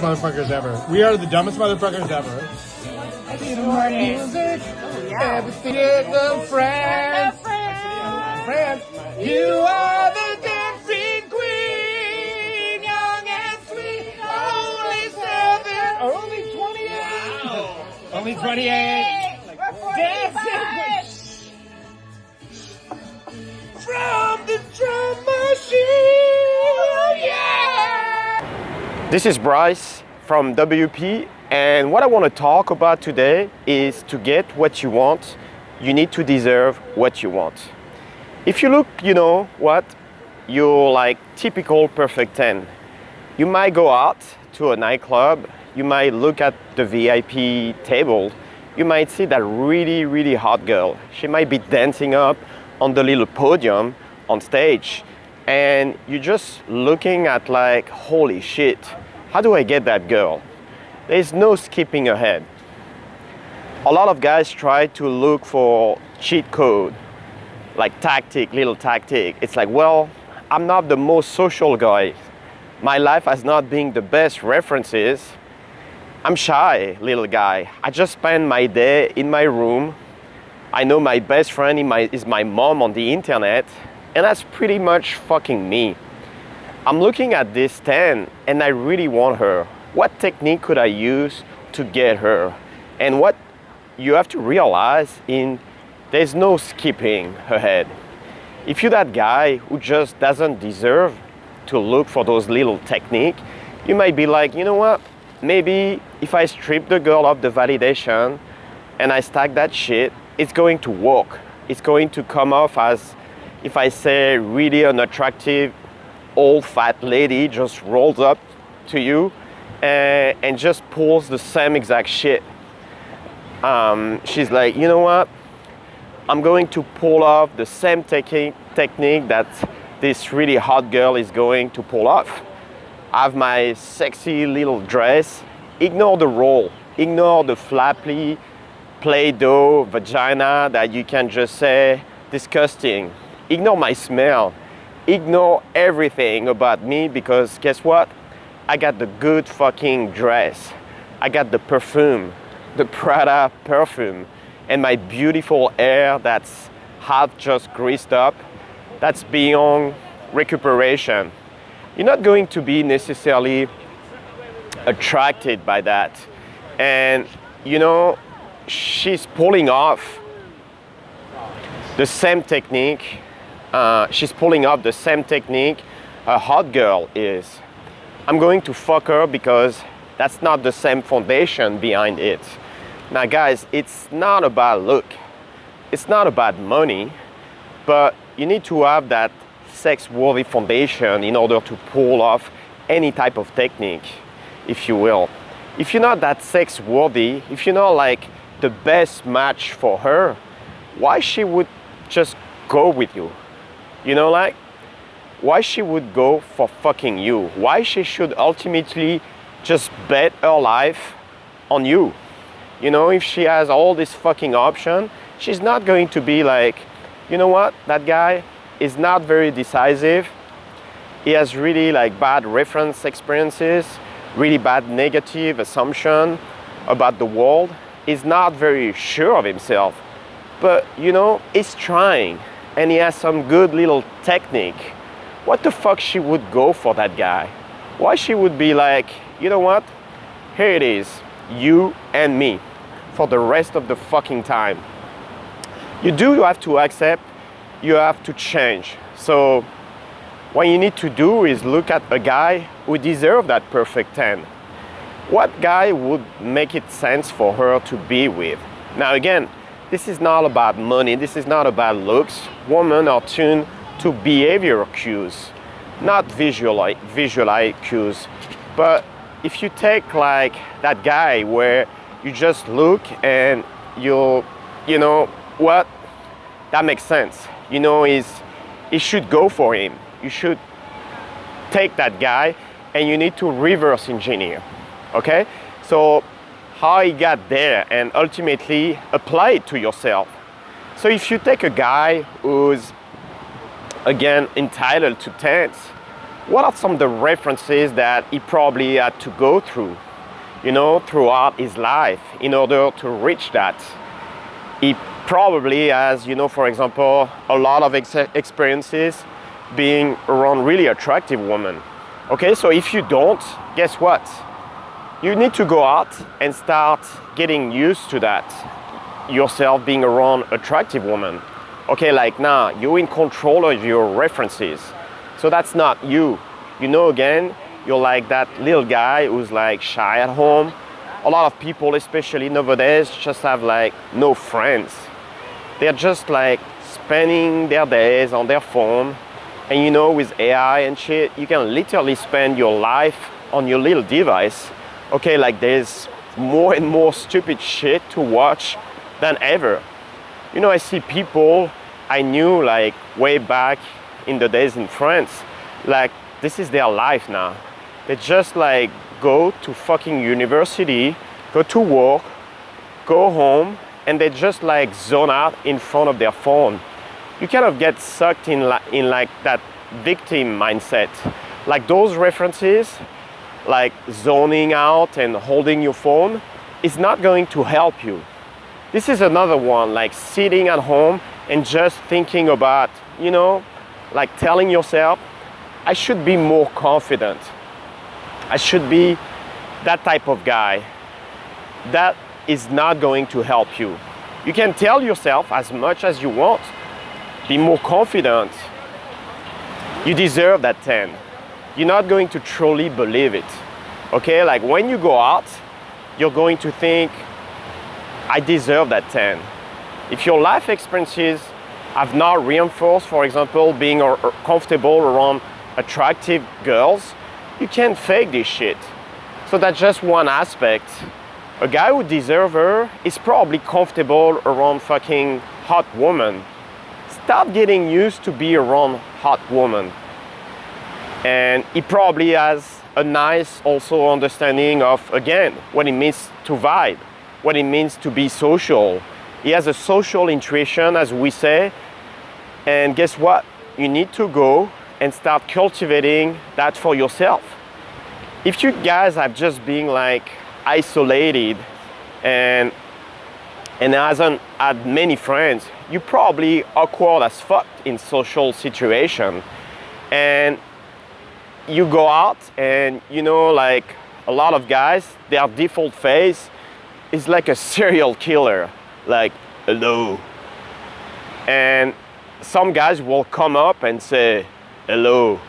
dumbest motherfuckers ever. We are the dumbest motherfuckers ever. Music, everything is a friend. Friend, you are the dancing queen, young and sweet, only 28. Wow. Only 28. Dancing queen. From the drum machine, yeah! This is Bryce from WP, and what I want to talk about today is to get what you want, you need to deserve what you want. If you look, you're like typical perfect 10. You might go out to a nightclub, you might look at the VIP table, you might see that really, really hot girl. She might be dancing up on the little podium on stage, and you're just looking at like, holy shit, how do I get that girl? There's no skipping ahead. A lot of guys try to look for cheat code, like little tactic. It's like, well, I'm not the most social guy. My life has not been the best references. I'm shy, little guy. I just spend my day in my room. I know my best friend is my mom on the internet, and that's pretty much fucking me. I'm looking at this 10 and I really want her. What technique could I use to get her? And what you have to realize there's no skipping ahead. If you're that guy who just doesn't deserve to look for those little technique, you might be like, you know what? Maybe if I strip the girl of the validation and I stack that shit, it's going to work. It's going to come off as, if I say really unattractive old fat lady just rolls up to you and just pulls the same exact shit. She's like, you know what? I'm going to pull off the same technique that this really hot girl is going to pull off. I have my sexy little dress. Ignore the role. Ignore the flappy Play-Doh vagina that you can just say disgusting. Ignore my smell. Ignore everything about me, because guess what? I got the good fucking dress. I got the perfume, the Prada perfume, and my beautiful hair that's half just greased up. That's beyond recuperation. You're not going to be necessarily attracted by that. And she's pulling off the same technique. She's pulling off the same technique a hot girl is. I'm going to fuck her because that's not the same foundation behind it. Now guys, it's not about look. It's not about money, but you need to have that sex-worthy foundation in order to pull off any type of technique, if you will. If you're not that sex-worthy, if you're not like the best match for her, why she would just go with you? Why she would go for fucking you? Why she should ultimately just bet her life on you? If she has all this fucking option, she's not going to be like, you know what, that guy is not very decisive. He has really like bad reference experiences, really bad negative assumption about the world. He's not very sure of himself, but he's trying and he has some good little technique. What the fuck she would go for that guy? Why she would be like, you know what? Here it is, you and me for the rest of the fucking time. You have to accept, you have to change. So what you need to do is look at a guy who deserves that perfect 10. What guy would make it sense for her to be with? Now again, this is not about money, this is not about looks. Women are tuned to behavioral cues, not visual cues. But if you take like that guy where you just look and you know what, that makes sense. It should go for him. You should take that guy and you need to reverse engineer, okay? So how he got there and ultimately apply it to yourself. So if you take a guy who's, again, entitled to 10s, what are some of the references that he probably had to go through, throughout his life in order to reach that? He probably has, for example, a lot of experiences being around really attractive women. Okay, so if you don't, guess what? You need to go out and start getting used to that, yourself being around attractive women. Okay, like now, you're in control of your references. So that's not you. Again, you're like that little guy who's like shy at home. A lot of people, especially nowadays, just have like no friends. They're just like spending their days on their phone. And with AI and shit, you can literally spend your life on your little device. Okay, like there's more and more stupid shit to watch than ever. I see people I knew like way back in the days in France, like this is their life now. They just like go to fucking university, go to work, go home, and they just like zone out in front of their phone. You kind of get sucked in like that victim mindset. Like those references, like zoning out and holding your phone, is not going to help you. This is another one, like sitting at home and just thinking about, like telling yourself, I should be more confident. I should be that type of guy. That is not going to help you. You can tell yourself as much as you want, be more confident. You deserve that 10. You're not going to truly believe it. Okay, like when you go out, you're going to think, I deserve that 10. If your life experiences have not reinforced, for example, being comfortable around attractive girls, you can't fake this shit. So that's just one aspect. A guy who deserves her is probably comfortable around fucking hot women. Start getting used to be around hot women. And he probably has a nice also understanding of, again, what it means to vibe, what it means to be social. He has a social intuition, as we say. And guess what? You need to go and start cultivating that for yourself. If you guys have just been like isolated and hasn't had many friends, you're probably awkward as fuck in social situation. And you go out and like a lot of guys, their default face is like a serial killer, like hello. And some guys will come up and say hello,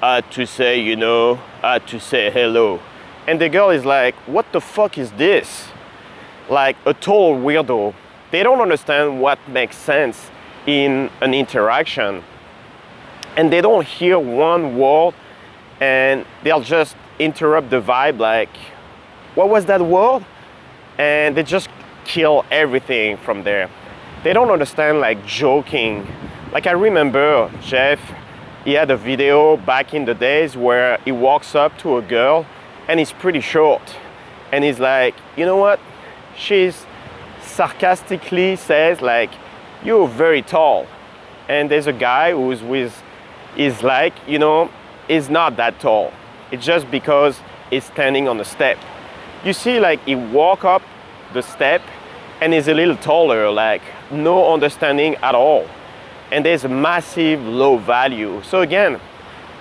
to say hello. And the girl is like, what the fuck is this? Like a total weirdo. They don't understand what makes sense in an interaction. And they don't hear one word and they'll just interrupt the vibe like, what was that word? And they just kill everything from there. They don't understand like joking. Like I remember Jeff, he had a video back in the days where he walks up to a girl and he's pretty short. And he's like, you know what? She's sarcastically says like, you're very tall. And there's a guy who's is like, is not that tall. It's just because he's standing on the step. You see, like he walk up the step and is a little taller, like no understanding at all. And there's a massive low value. So again,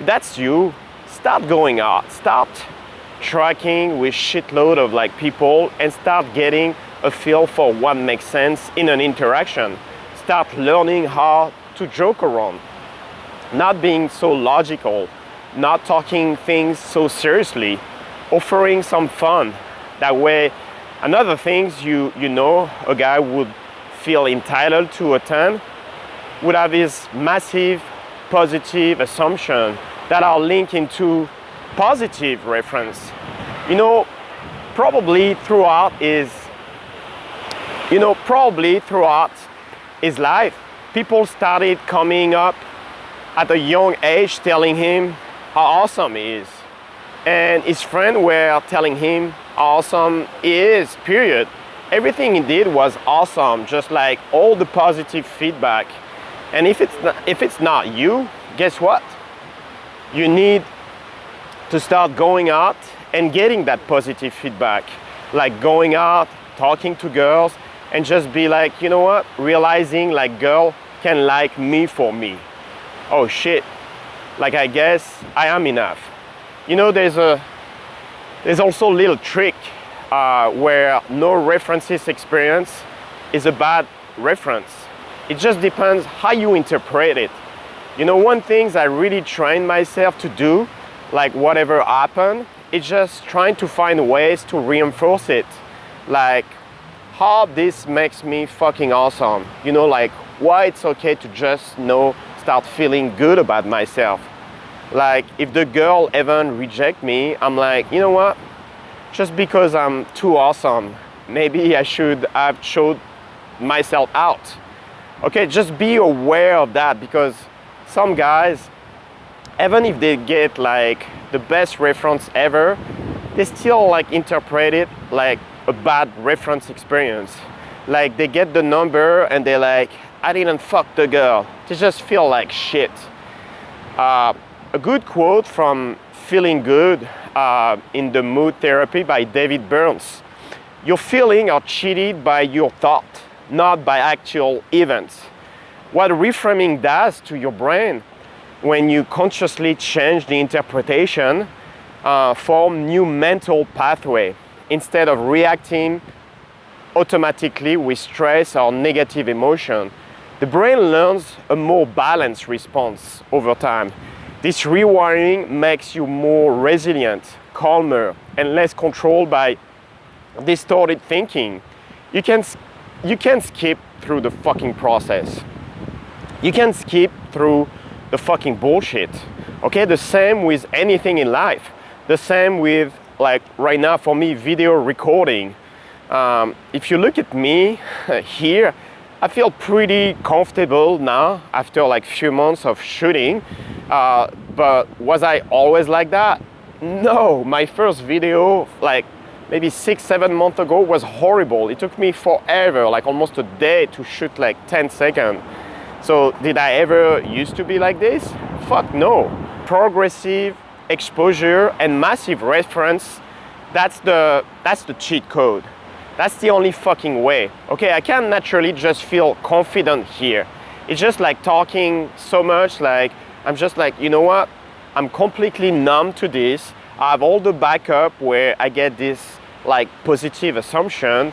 that's you. Start going out. Start tracking with shitload of like people and start getting a feel for what makes sense in an interaction. Start learning how to joke around. Not being so logical. Not taking things so seriously, offering some fun. That way, another things a guy would feel entitled to attend would have his massive positive assumption that are linked into positive reference. Probably throughout his life, people started coming up at a young age telling him how awesome he is. And his friends were telling him how awesome he is, period. Everything he did was awesome, just like all the positive feedback. And if it's not you, guess what? You need to start going out and getting that positive feedback. Like going out, talking to girls, and just be like, you know what? Realizing like girl can like me for me. Oh shit, like I guess I am enough. You know, there's also a little trick where no references experience is a bad reference. It just depends how you interpret it. You know, one thing I really trained myself to do, like whatever happened, is just trying to find ways to reinforce it. Like how this makes me fucking awesome. You know, like why it's okay to just start feeling good about myself. Like if the girl even reject me, I'm like, you know what? Just because I'm too awesome, maybe I should have showed myself out. Okay, just be aware of that, because some guys, even if they get like the best reference ever, they still like interpret it like a bad reference experience. Like they get the number and they're like, I didn't fuck the girl. They just feel like shit. A good quote from Feeling Good in the Mood Therapy by David Burns. Your feelings are cheated by your thought, not by actual events. What reframing does to your brain, when you consciously change the interpretation, form new mental pathway instead of reacting automatically with stress or negative emotion. The brain learns a more balanced response over time. This rewiring makes you more resilient, calmer, and less controlled by distorted thinking. You can skip through the fucking process. You can skip through the fucking bullshit. Okay, the same with anything in life. The same with, like right now for me, video recording. If you look at me here, I feel pretty comfortable now after like few months of shooting. But was I always like that? No, my first video, like maybe 6-7 months ago, was horrible. It took me forever, like almost a day to shoot like 10 seconds. So did I ever used to be like this? Fuck no. Progressive exposure and massive reference, that's the cheat code. That's the only fucking way. Okay, I can naturally just feel confident here. It's just like talking so much, like I'm just like, you know what? I'm completely numb to this. I have all the backup where I get this like positive assumption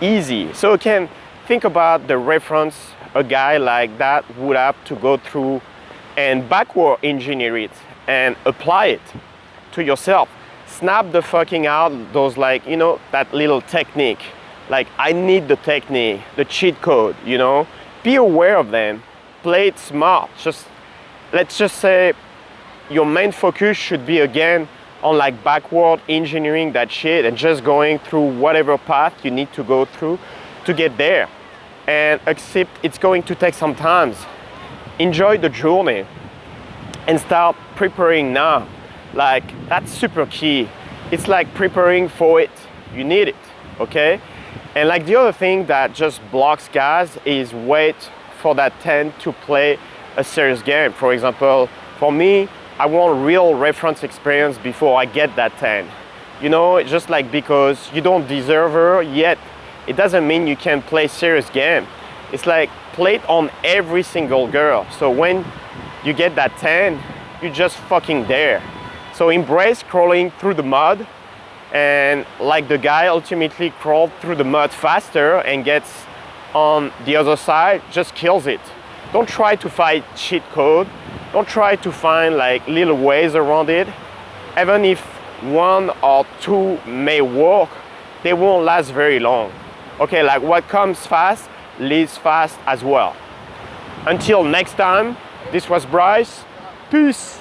easy. So you can think about the reference a guy like that would have to go through and backward engineer it and apply it to yourself. Snap the fucking out those, like, you know, that little technique. Like, I need the technique, the cheat code, you know. Be aware of them. Play it smart. Let's just say your main focus should be again on like backward engineering that shit and just going through whatever path you need to go through to get there. And accept it's going to take some time. Enjoy the journey and start preparing now. Like, that's super key. It's like preparing for it. You need it, okay? And like the other thing that just blocks guys is wait for that 10 to play a serious game. For example, for me, I want real reference experience before I get that 10. You know, it's just like because you don't deserve her yet, it doesn't mean you can play serious game. It's like play it on every single girl. So when you get that 10, you're just fucking there. So embrace crawling through the mud, and like the guy ultimately crawled through the mud faster and gets on the other side, just kills it. Don't try to find cheat code. Don't try to find like little ways around it. Even if one or two may work, they won't last very long. Okay, like what comes fast leaves fast as well. Until next time, this was Bryce. Peace.